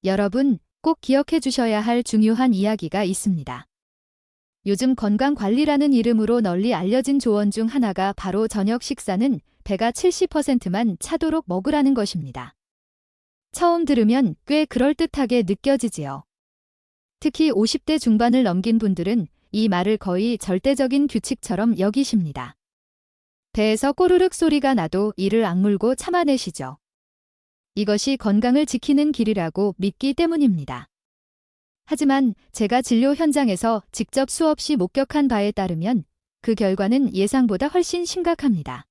여러분, 꼭 기억해 주셔야 할 중요한 이야기가 있습니다. 요즘 건강관리라는 이름으로 널리 알려진 조언 중 하나가 바로 저녁 식사는 배가 70%만 차도록 먹으라는 것입니다. 처음 들으면 꽤 그럴듯하게 느껴지지요. 특히 50대 중반을 넘긴 분들은 이 말을 거의 절대적인 규칙처럼 여기십니다. 배에서 꼬르륵 소리가 나도 이를 악물고 참아내시죠. 이것이 건강을 지키는 길이라고 믿기 때문입니다. 하지만 제가 진료 현장에서 직접 수없이 목격한 바에 따르면 그 결과는 예상보다 훨씬 심각합니다.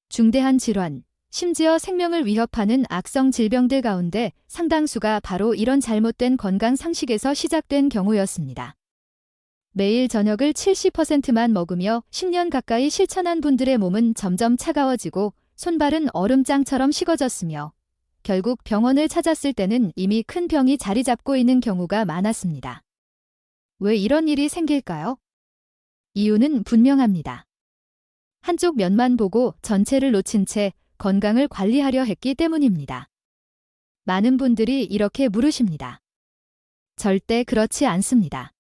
중대한 질환, 심지어 생명을 위협하는 악성 질병들 가운데 상당수가 바로 이런 잘못된 건강 상식에서 시작된 경우였습니다. 매일 저녁을 70%만 먹으며 10년 가까이 실천한 분들의 몸은 점점 차가워지고 손발은 얼음장처럼 식어졌으며 결국 병원을 찾았을 때는 이미 큰 병이 자리 잡고 있는 경우가 많았습니다. 왜 이런 일이 생길까요? 이유는 분명합니다. 한쪽 면만 보고 전체를 놓친 채 건강을 관리하려 했기 때문입니다. 많은 분들이 이렇게 물으십니다. 절대 그렇지 않습니다.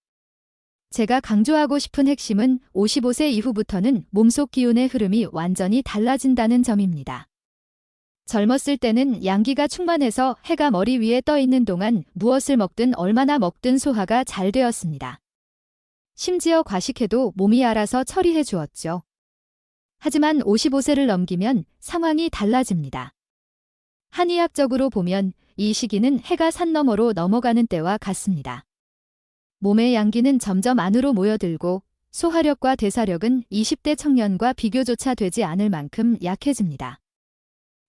제가 강조하고 싶은 핵심은 55세 이후부터는 몸속 기운의 흐름이 완전히 달라진다는 점입니다. 젊었을 때는 양기가 충만해서 해가 머리 위에 떠 있는 동안 무엇을 먹든 얼마나 먹든 소화가 잘 되었습니다. 심지어 과식해도 몸이 알아서 처리해 주었죠. 하지만 55세를 넘기면 상황이 달라집니다. 한의학적으로 보면 이 시기는 해가 산 너머로 넘어가는 때와 같습니다. 몸의 양기는 점점 안으로 모여들고 소화력과 대사력은 20대 청년과 비교조차 되지 않을 만큼 약해집니다.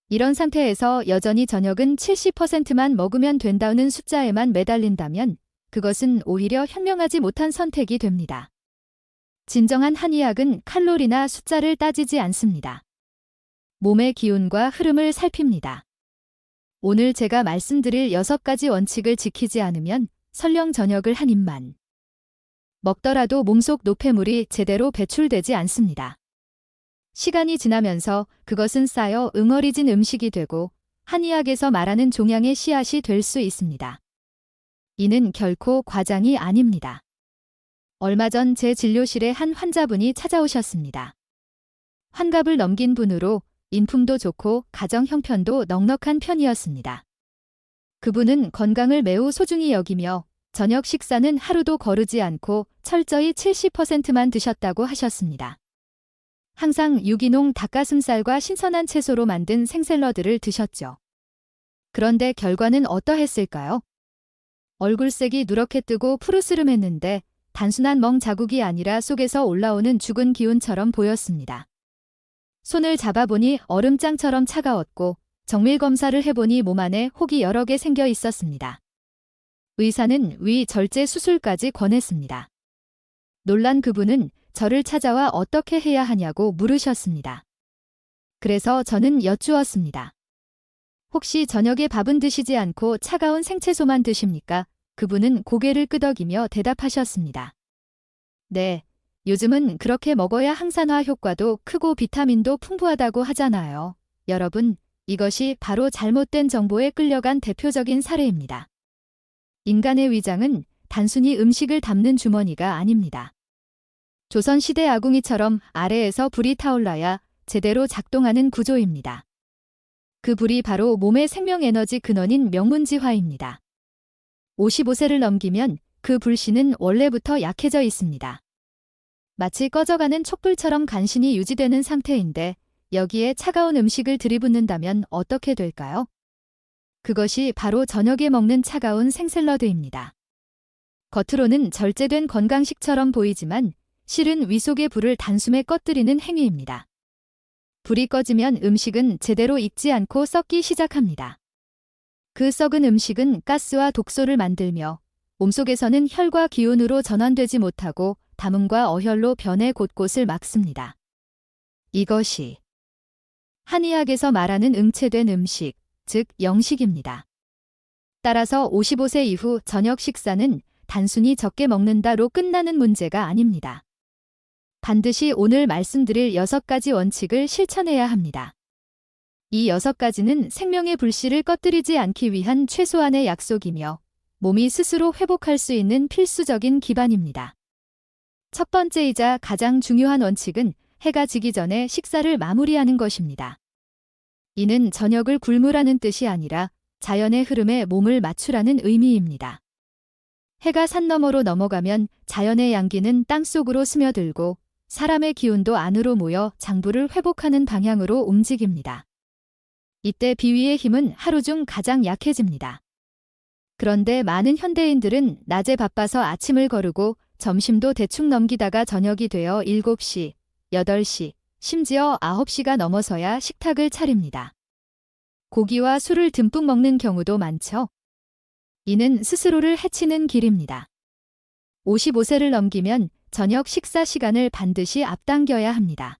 이런 상태에서 여전히 저녁은 70%만 먹으면 된다는 숫자에만 매달린다면 그것은 오히려 현명하지 못한 선택이 됩니다. 진정한 한의학은 칼로리나 숫자를 따지지 않습니다. 몸의 기운과 흐름을 살핍니다. 오늘 제가 말씀드릴 6가지 원칙을 지키지 않으면 설령 저녁을 한 입만 먹더라도 몸속 노폐물이 제대로 배출되지 않습니다. 시간이 지나면서 그것은 쌓여 응어리진 음식이 되고 한의학에서 말하는 종양의 씨앗이 될 수 있습니다. 이는 결코 과장이 아닙니다. 얼마 전 제 진료실에 한 환자분이 찾아오셨습니다. 환갑을 넘긴 분으로 인품도 좋고 가정 형편도 넉넉한 편이었습니다. 그분은 건강을 매우 소중히 여기며 저녁 식사는 하루도 거르지 않고 철저히 70%만 드셨다고 하셨습니다. 항상 유기농 닭가슴살과 신선한 채소로 만든 생샐러드를 드셨죠. 그런데 결과는 어떠했을까요? 얼굴색이 누렇게 뜨고 푸르스름했는데 단순한 멍 자국이 아니라 속에서 올라오는 죽은 기운처럼 보였습니다. 손을 잡아보니 얼음장처럼 차가웠고 정밀 검사를 해보니 몸 안에 혹이 여러 개 생겨 있었습니다. 의사는 위 절제 수술까지 권했습니다. 놀란 그분은 저를 찾아와 어떻게 해야 하냐고 물으셨습니다. 그래서 저는 여쭈었습니다. 혹시 저녁에 밥은 드시지 않고 차가운 생채소만 드십니까? 그분은 고개를 끄덕이며 대답하셨습니다. 네, 요즘은 그렇게 먹어야 항산화 효과도 크고 비타민도 풍부하다고 하잖아요. 여러분, 이것이 바로 잘못된 정보에 끌려간 대표적인 사례입니다. 인간의 위장은 단순히 음식을 담는 주머니가 아닙니다. 조선시대 아궁이처럼 아래에서 불이 타올라야 제대로 작동하는 구조입니다. 그 불이 바로 몸의 생명에너지 근원인 명문지화입니다. 55세를 넘기면 그 불씨는 원래부터 약해져 있습니다. 마치 꺼져가는 촛불처럼 간신히 유지되는 상태인데 여기에 차가운 음식을 들이붓는다면 어떻게 될까요? 그것이 바로 저녁에 먹는 차가운 생샐러드입니다. 겉으로는 절제된 건강식처럼 보이지만 실은 위 속의 불을 단숨에 꺼뜨리는 행위입니다. 불이 꺼지면 음식은 제대로 익지 않고 썩기 시작합니다. 그 썩은 음식은 가스와 독소를 만들며 몸속에서는 혈과 기운으로 전환되지 못하고 담음과 어혈로 변의 곳곳을 막습니다. 이것이 한의학에서 말하는 응체된 음식, 즉 영식입니다. 따라서 55세 이후 저녁 식사는 단순히 적게 먹는다로 끝나는 문제가 아닙니다. 반드시 오늘 말씀드릴 6가지 원칙을 실천해야 합니다. 이 6가지는 생명의 불씨를 꺼뜨리지 않기 위한 최소한의 약속이며 몸이 스스로 회복할 수 있는 필수적인 기반입니다. 첫 번째이자 가장 중요한 원칙은 해가 지기 전에 식사를 마무리하는 것입니다. 이는 저녁을 굶으라는 뜻이 아니라 자연의 흐름에 몸을 맞추라는 의미입니다. 해가 산 너머로 넘어가면 자연의 양기는 땅속으로 스며들고 사람의 기운도 안으로 모여 장부를 회복하는 방향으로 움직입니다. 이때 비위의 힘은 하루 중 가장 약해집니다. 그런데 많은 현대인들은 낮에 바빠서 아침을 거르고 점심도 대충 넘기다가 저녁이 되어 7시, 8시, 심지어 9시가 넘어서야 식탁을 차립니다. 고기와 술을 듬뿍 먹는 경우도 많죠. 이는 스스로를 해치는 길입니다. 55세를 넘기면 저녁 식사 시간을 반드시 앞당겨야 합니다.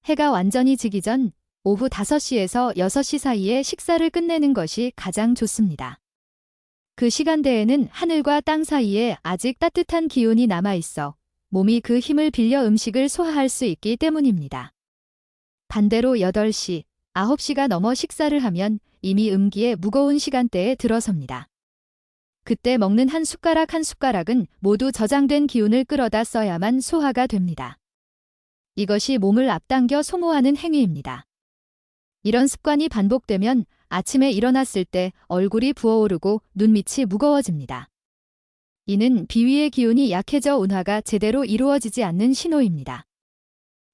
해가 완전히 지기 전 오후 5시에서 6시 사이에 식사를 끝내는 것이 가장 좋습니다. 그 시간대에는 하늘과 땅 사이에 아직 따뜻한 기운이 남아있어 몸이 그 힘을 빌려 음식을 소화할 수 있기 때문입니다. 반대로 8시, 9시가 넘어 식사를 하면 이미 음기에 무거운 시간대에 들어섭니다. 그때 먹는 한 숟가락 한 숟가락은 모두 저장된 기운을 끌어다 써야만 소화가 됩니다. 이것이 몸을 앞당겨 소모하는 행위입니다. 이런 습관이 반복되면 아침에 일어났을 때 얼굴이 부어오르고 눈밑이 무거워집니다. 이는 비위의 기운이 약해져 운화가 제대로 이루어지지 않는 신호입니다.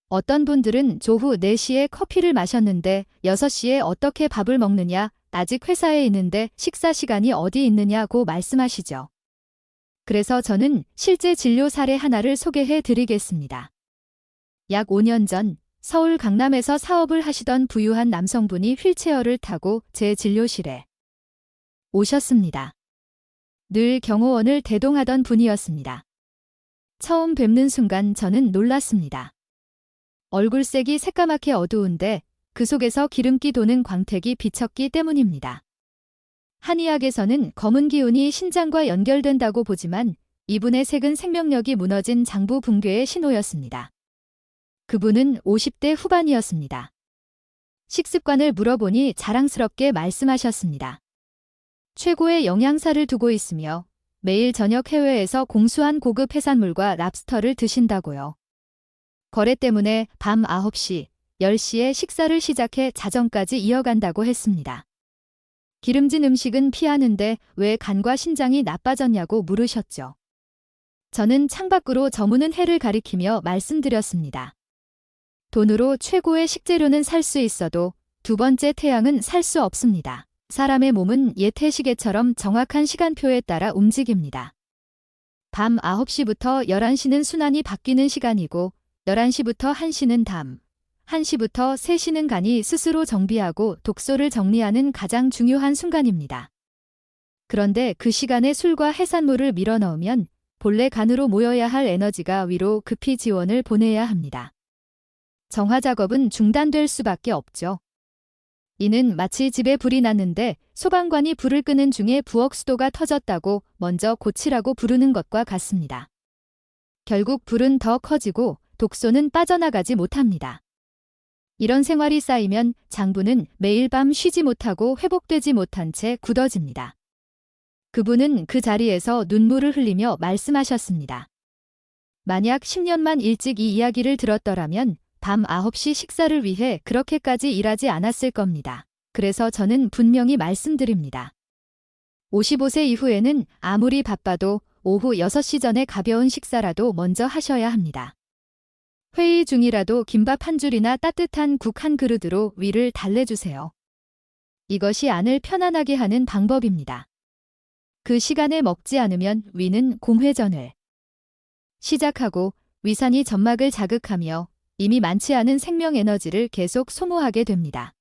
어떤 분들은 오후 4시에 커피를 마셨는데 6시에 어떻게 밥을 먹느냐, 아직 회사에 있는데 식사 시간이 어디 있느냐고 말씀하시죠. 그래서 저는 실제 진료 사례 하나를 소개해 드리겠습니다. 약 5년 전 서울 강남에서 사업을 하시던 부유한 남성분이 휠체어를 타고 제 진료실에 오셨습니다. 늘 경호원을 대동하던 분이었습니다. 처음 뵙는 순간 저는 놀랐습니다. 얼굴색이 새까맣게 어두운데 그 속에서 기름기 도는 광택이 비쳤기 때문입니다. 한의학에서는 검은 기운이 신장과 연결된다고 보지만 이분의 색은 생명력이 무너진 장부 붕괴의 신호였습니다. 그분은 50대 후반이었습니다. 식습관을 물어보니 자랑스럽게 말씀하셨습니다. 최고의 영양사를 두고 있으며 매일 저녁 해외에서 공수한 고급 해산물과 랍스터를 드신다고요. 거래 때문에 밤 9시, 10시에 식사를 시작해 자정까지 이어간다고 했습니다. 기름진 음식은 피하는데 왜 간과 신장이 나빠졌냐고 물으셨죠. 저는 창밖으로 저무는 해를 가리키며 말씀드렸습니다. 돈으로 최고의 식재료는 살 수 있어도 두 번째 태양은 살 수 없습니다. 사람의 몸은 예태시계처럼 정확한 시간표에 따라 움직입니다. 밤 9시부터 11시는 순환이 바뀌는 시간이고 11시부터 1시는 담, 1시부터 3시는 간이 스스로 정비하고 독소를 정리하는 가장 중요한 순간입니다. 그런데 그 시간에 술과 해산물을 밀어넣으면 본래 간으로 모여야 할 에너지가 위로 급히 지원을 보내야 합니다. 정화 작업은 중단될 수밖에 없죠. 이는 마치 집에 불이 났는데 소방관이 불을 끄는 중에 부엌 수도가 터졌다고 먼저 고치라고 부르는 것과 같습니다. 결국 불은 더 커지고 독소는 빠져나가지 못합니다. 이런 생활이 쌓이면 장부는 매일 밤 쉬지 못하고 회복되지 못한 채 굳어집니다. 그분은 그 자리에서 눈물을 흘리며 말씀하셨습니다. 만약 10년만 일찍 이 이야기를 들었더라면 밤 9시 식사를 위해 그렇게까지 일하지 않았을 겁니다. 그래서 저는 분명히 말씀드립니다. 55세 이후에는 아무리 바빠도 오후 6시 전에 가벼운 식사라도 먼저 하셔야 합니다. 회의 중이라도 김밥 한 줄이나 따뜻한 국 한 그릇으로 위를 달래주세요. 이것이 안을 편안하게 하는 방법입니다. 그 시간에 먹지 않으면 위는 공회전을 시작하고 위산이 점막을 자극하며 이미 많지 않은 생명 에너지를 계속 소모하게 됩니다.